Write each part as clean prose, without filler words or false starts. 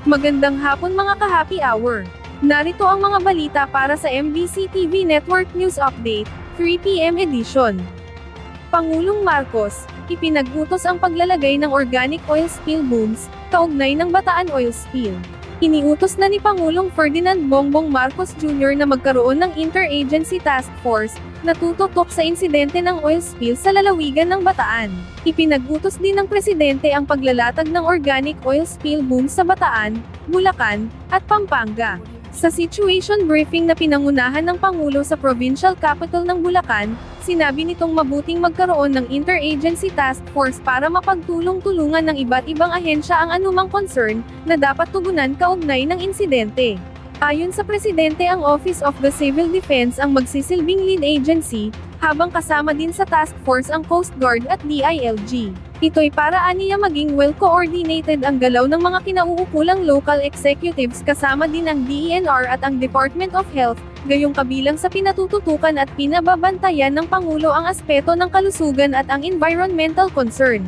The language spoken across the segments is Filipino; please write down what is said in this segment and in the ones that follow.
Magandang hapon mga ka-happy hour. Narito ang mga balita para sa MBC TV Network News Update, 3 PM edition. Pangulong Marcos, ipinag-utos ang paglalagay ng organic oil spill booms, kaugnay ng Bataan oil spill. Iniutos na ni Pangulong Ferdinand Bongbong Marcos Jr. na magkaroon ng interagency task force, na tututok sa insidente ng oil spill sa lalawigan ng Bataan. Ipinag-utos din ng Presidente ang paglalatag ng organic oil spill booms sa Bataan, Bulacan, at Pampanga. Sa situation briefing na pinangunahan ng Pangulo sa provincial capital ng Bulacan, sinabi nitong mabuting magkaroon ng interagency task force para mapagtulong-tulungan ng iba't ibang ahensya ang anumang concern na dapat tugunan kaugnay ng insidente. Ayon sa Presidente, ang Office of the Civil Defense ang magsisilbing lead agency, habang kasama din sa task force ang Coast Guard at DILG. Ito'y para aniya maging well-coordinated ang galaw ng mga kinauukulang local executives kasama din ang DENR at ang Department of Health, gayong kabilang sa pinatututukan at pinababantayan ng Pangulo ang aspeto ng kalusugan at ang environmental concern.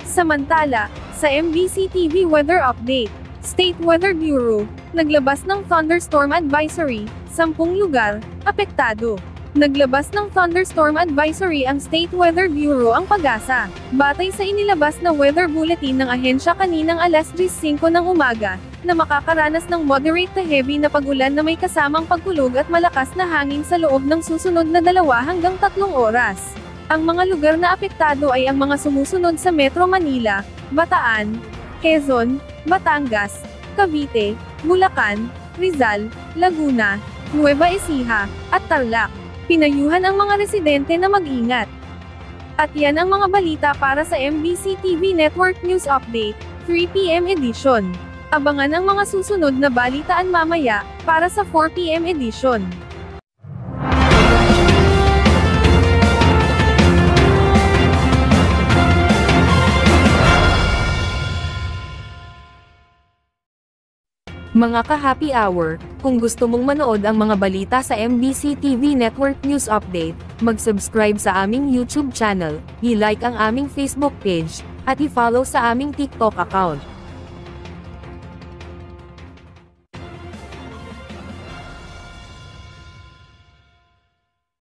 Samantala, sa MBC TV Weather Update, State Weather Bureau, naglabas ng thunderstorm advisory, 10 lugar, apektado. Naglabas ng thunderstorm advisory ang State Weather Bureau ang Pag-asa. Batay sa inilabas na weather bulletin ng ahensya kaninang alas 10:05 ng umaga, na makakaranas ng moderate to heavy na pag-ulan na may kasamang pagkulog at malakas na hangin sa loob ng susunod na 2 hanggang 3 oras. Ang mga lugar na apektado ay ang mga sumusunod sa Metro Manila, Bataan, Quezon, Batangas, Cavite, Bulacan, Rizal, Laguna, Nueva Ecija, at Tarlac. Pinayuhan ang mga residente na mag-ingat. At yan ang mga balita para sa MBC TV Network News Update, 3 PM edition. Abangan ang mga susunod na balitaan mamaya, para sa 4 PM edition. Mga ka-happy hour, kung gusto mong manood ang mga balita sa MBC TV Network News Update, mag-subscribe sa aming YouTube channel, i-like ang aming Facebook page, at i-follow sa aming TikTok account.